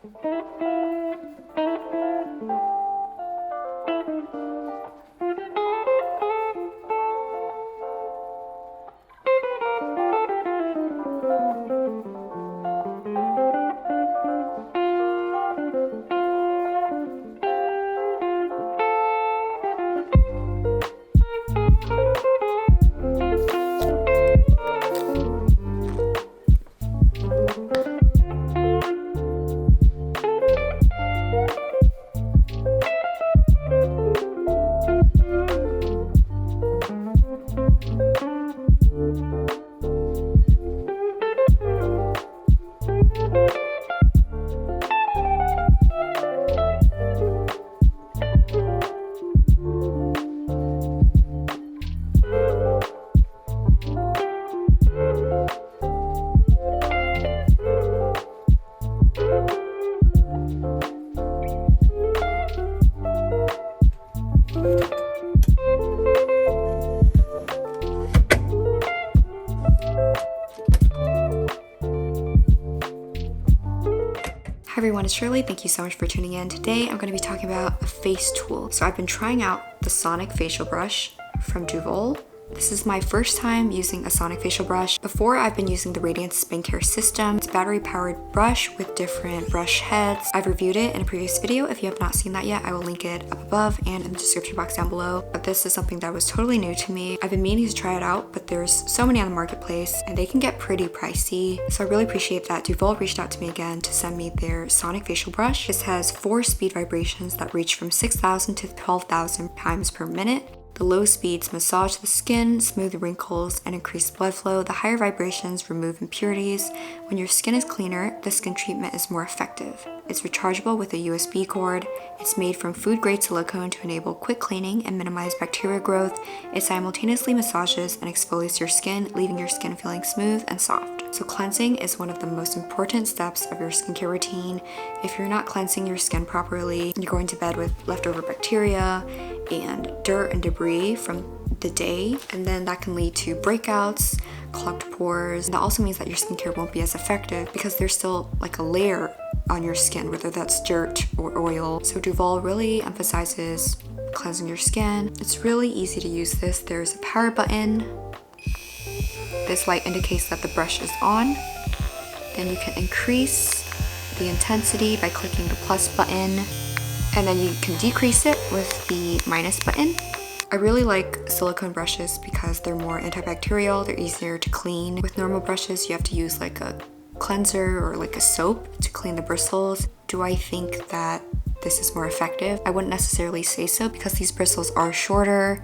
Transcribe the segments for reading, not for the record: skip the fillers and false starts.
Hi everyone, it's Shirley. Thank you so much for tuning in. Today I'm going to be talking about a face tool. So I've been trying out the Sonic facial brush from Duvolle. This is my first time using a Sonic facial brush. Before, I've been using the Radiance skincare system. It's a battery-powered brush with different brush heads. I've reviewed it in a previous video. If you have not seen that yet, I will link it up above and in the description box down below. But this is something that was totally new to me. I've been meaning to try it out, but there's so many on the marketplace and they can get pretty pricey. So I really appreciate that Duvolle reached out to me again to send me their Sonic facial brush. This has 4 speed vibrations that reach from 6,000 to 12,000 times per minute. The low speeds massage the skin, smooth the wrinkles, and increase blood flow. The higher vibrations remove impurities. When your skin is cleaner, the skin treatment is more effective. It's rechargeable with a USB cord. It's made from food-grade silicone to enable quick cleaning and minimize bacteria growth. It simultaneously massages and exfoliates your skin, leaving your skin feeling smooth and soft. So cleansing is one of the most important steps of your skincare routine. If you're not cleansing your skin properly, you're going to bed with leftover bacteria and dirt and debris from the day, and then that can lead to breakouts, clogged pores. And that also means that your skincare won't be as effective because there's still like a layer on your skin, whether that's dirt or oil. So Duvolle really emphasizes cleansing your skin. It's really easy to use this. There's a power button. This light indicates that the brush is on. Then you can increase the intensity by clicking the plus button, and then you can decrease it with the minus button. I really like silicone brushes because they're more antibacterial, they're easier to clean. With normal brushes, you have to use like a cleanser or like a soap to clean the bristles. Do I think that this is more effective? I wouldn't necessarily say so because these bristles are shorter.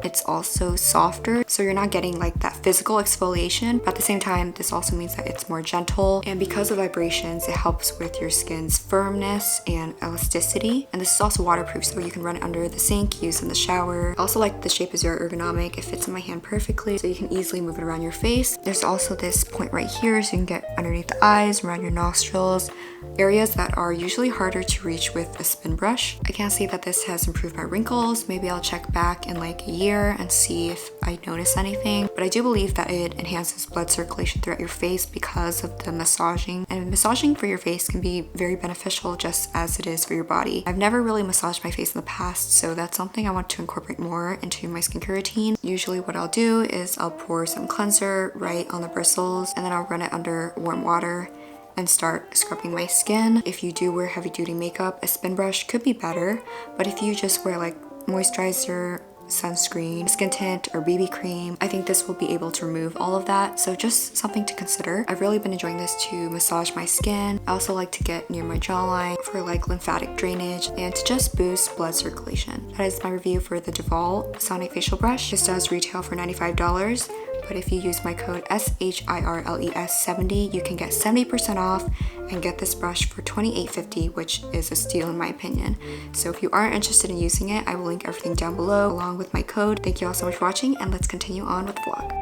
It's also softer, so you're not getting like that physical exfoliation. But at the same time, this also means that it's more gentle, and because of vibrations, it helps with your skin's firmness and elasticity. And this is also waterproof, so you can run it under the sink, use in the shower. I also like the shape is very ergonomic. It fits in my hand perfectly, so you can easily move it around your face. There's also this point right here, so you can get underneath the eyes, around your nostrils, areas that are usually harder to reach with a spin brush. I can't say that this has improved my wrinkles. Maybe I'll check back in like a year and see if I notice anything, but I do believe that it enhances blood circulation throughout your face because of the massaging, and massaging for your face can be very beneficial just as it is for your body. I've never really massaged my face in the past, so that's something I want to incorporate more into my skincare routine. Usually what I'll do is I'll pour some cleanser right on the bristles, and then I'll run it under warm water and start scrubbing my skin. If you do wear heavy duty makeup, a spin brush could be better, but if you just wear like moisturizer, sunscreen, skin tint, or BB cream, I think this will be able to remove all of that. So just something to consider. I've really been enjoying this to massage my skin. I also like to get near my jawline for like lymphatic drainage and to just boost blood circulation. That is my review for the Duvolle Sonic facial brush. This does retail for $95. But if you use my code SHIRLES70, you can get 70% off and get this brush for $28.50, which is a steal in my opinion. So if you are interested in using it, I will link everything down below along with my code. Thank you all so much for watching, and let's continue on with the vlog.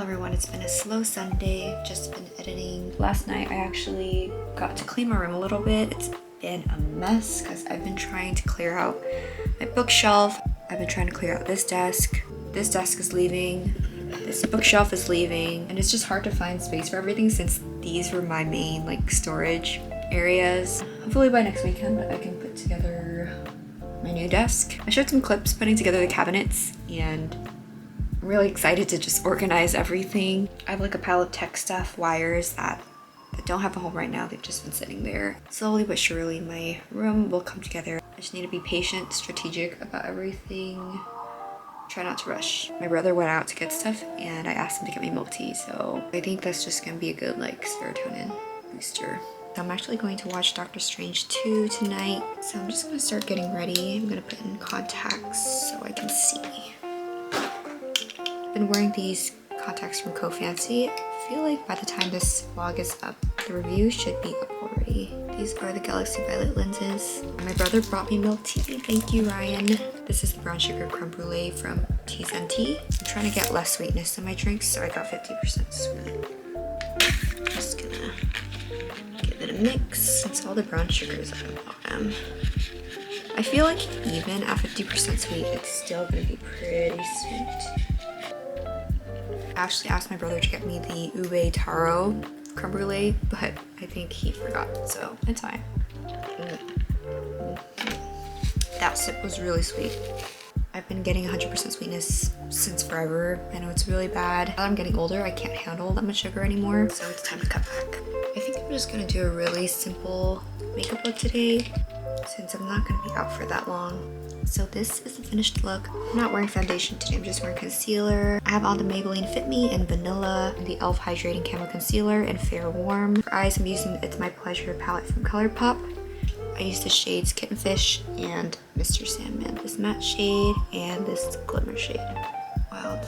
Hello everyone, it's been a slow Sunday, just been editing. Last night I actually got to clean my room a little bit. It's been a mess because I've been trying to clear out my bookshelf. I've been trying to clear out this desk. This desk is leaving. This bookshelf is leaving. And it's just hard to find space for everything since these were my main like storage areas. Hopefully by next weekend I can put together my new desk. I showed some clips putting together the cabinets and I'm really excited to just organize everything. I have like a pile of tech stuff, wires that don't have a home right now. They've just been sitting there. Slowly but surely my room will come together. I just need to be patient, strategic about everything. Try not to rush. My brother went out to get stuff and I asked him to get me milk tea, so I think that's just gonna be a good like serotonin booster. I'm actually going to watch Doctor Strange 2 tonight, so I'm just gonna start getting ready. I'm gonna put in contacts so I can see. I've been wearing these contacts from Co-Fancy. I feel like by the time this vlog is up, the review should be up already. These are the Galaxy Violet lenses. My brother brought me milk tea. Thank you, Ryan. This is the brown sugar creme brulee from Teas and Tea. I'm trying to get less sweetness in my drinks, so I got 50% sweet. Just gonna give it a mix since all the brown sugar is at the bottom. I feel like even at 50% sweet, it's still gonna be pretty sweet. I actually asked my brother to get me the ube taro creme brulee, but I think he forgot, so it's fine. That sip was really sweet. I've been getting 100% sweetness since forever. I know it's really bad. Now that I'm getting older, I can't handle that much sugar anymore, so it's time to cut back. I think I'm just gonna do a really simple makeup look today since I'm not gonna be out for that long. So this is the finished look. I'm not wearing foundation today, I'm just wearing concealer. I have on the Maybelline Fit Me in Vanilla and the e.l.f. Hydrating Camo Concealer in Fair Warm. For eyes, I'm using It's My Pleasure palette from ColourPop. I use the shades Kittenfish and Mr. Sandman. This matte shade and this glimmer shade. Wow,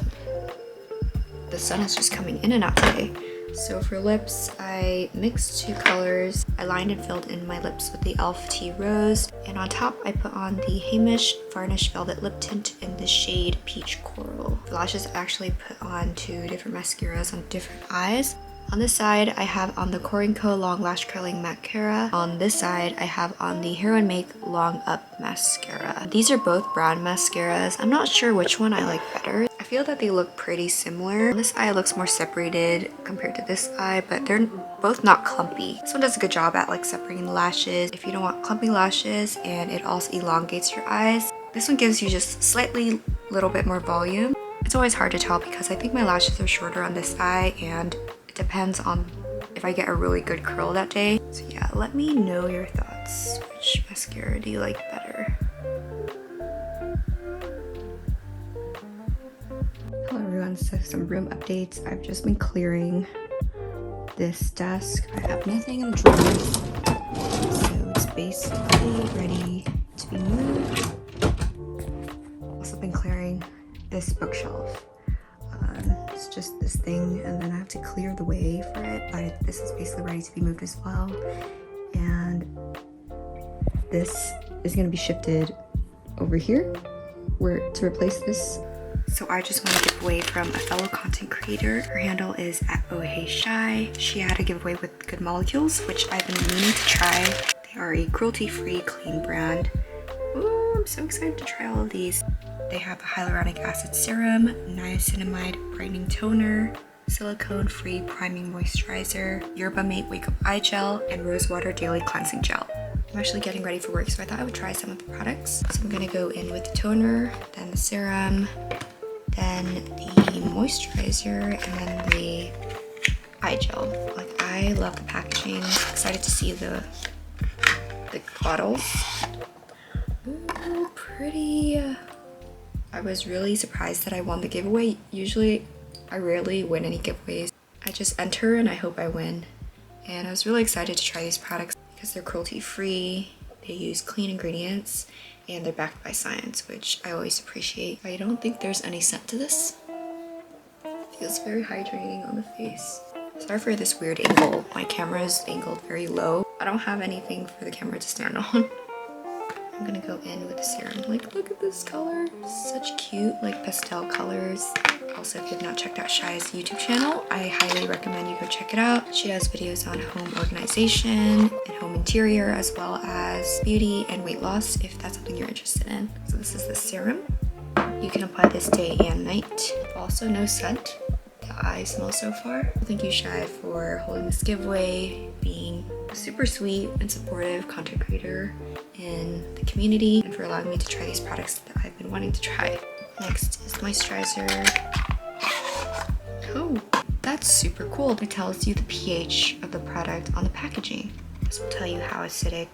the sun is just coming in and out today. So for lips, I mixed two colors. I lined and filled in my lips with the e.l.f. Tea Rose. And on top, I put on the Hamish Varnish Velvet Lip Tint in the shade Peach Coral. For lashes, I actually put on two different mascaras on different eyes. On this side, I have on the Co. Long Lash Curling Mascara. On this side, I have on the Hero & Make Long Up Mascara. These are both brown mascaras. I'm not sure which one I like better. I feel that they look pretty similar. This eye looks more separated compared to this eye, but they're both not clumpy. This one does a good job at like separating the lashes if you don't want clumpy lashes, and it also elongates your eyes. This one gives you just slightly little bit more volume. It's always hard to tell because I think my lashes are shorter on this eye, and it depends on if I get a really good curl that day. So yeah, let me know your thoughts. Which mascara do you like better? Hello everyone, so some room updates. I've just been clearing this desk. I have nothing in the drawers, so it's basically ready to be moved. Also been clearing this bookshelf. It's just this thing, and then I have to clear the way for it, but this is basically ready to be moved as well. And this is going to be shifted over here to replace this. So I just want to give away from a fellow content creator. Her handle is @OheyShy. She had a giveaway with Good Molecules, which I've been meaning to try. They are a cruelty-free, clean brand. Ooh, I'm so excited to try all of these. They have a hyaluronic acid serum, niacinamide brightening toner, silicone-free priming moisturizer, Yerba Mate Wake Up Eye Gel, and Rosewater Daily Cleansing Gel. I'm actually getting ready for work, so I thought I would try some of the products. So I'm gonna go in with the toner, then the serum, then the moisturizer, and then the eye gel. Like, I love the packaging. Excited to see the bottles. Ooh, pretty. I was really surprised that I won the giveaway. Usually, I rarely win any giveaways. I just enter and I hope I win. And I was really excited to try these products because they're cruelty-free, they use clean ingredients, and they're backed by science, which I always appreciate. I don't think there's any scent to this. Feels very hydrating on the face. Sorry for this weird angle. My camera is angled very low. I don't have anything for the camera to stand on. I'm gonna go in with the serum. Like, look at this color. Such cute, like, pastel colors. I Also, if you have not checked out Shai's YouTube channel, I highly recommend you go check it out. She does videos on home organization and home interior, as well as beauty and weight loss, if that's something you're interested in. So this is the serum. You can apply this day and night. Also, no scent that I smell so far. Thank you, Shai, for holding this giveaway, being a super sweet and supportive content creator in the community, and for allowing me to try these products that I've been wanting to try. Next is moisturizer. Oh, that's super cool. It tells you the pH of the product on the packaging. This will tell you how acidic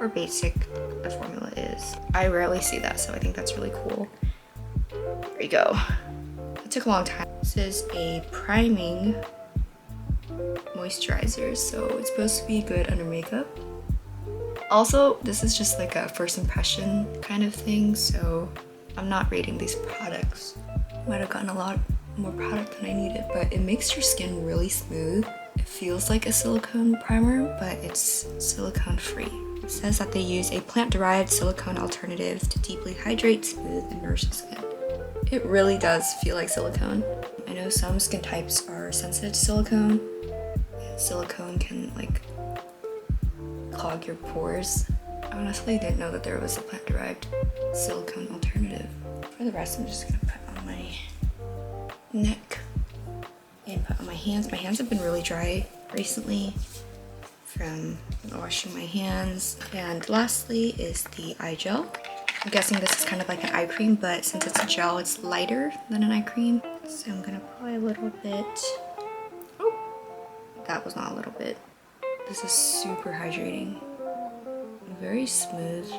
or basic the formula is. I rarely see that, so I think that's really cool. There you go. It took a long time. This is a priming moisturizer, so it's supposed to be good under makeup. Also, this is just like a first impression kind of thing, so I'm not rating these products. Might have gotten a lot more product than I needed, but it makes your skin really smooth. It feels like a silicone primer, but it's silicone free. It says that they use a plant-derived silicone alternative to deeply hydrate, smooth, and nourish the skin. It really does feel like silicone. I know some skin types are sensitive to silicone. Silicone can like clog your pores. I honestly didn't know that there was a plant-derived silicone alternative. For the rest, I'm just gonna put on my neck and put on my hands. My hands have been really dry recently from washing my hands. And lastly is the eye gel. I'm guessing this is kind of like an eye cream, but since it's a gel, it's lighter than an eye cream. So I'm gonna apply a little bit. Oh, that was not a little bit. This is super hydrating. Very smooth.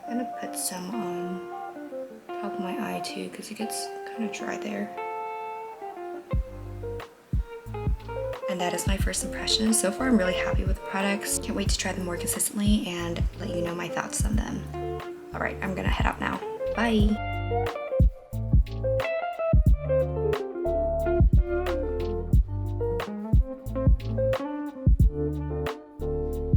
I'm gonna put some on top of my eye too, because it gets kind of dry there. And that is my first impression. So far, I'm really happy with the products. Can't wait to try them more consistently and let you know my thoughts on them. All right, I'm gonna head out now. Bye.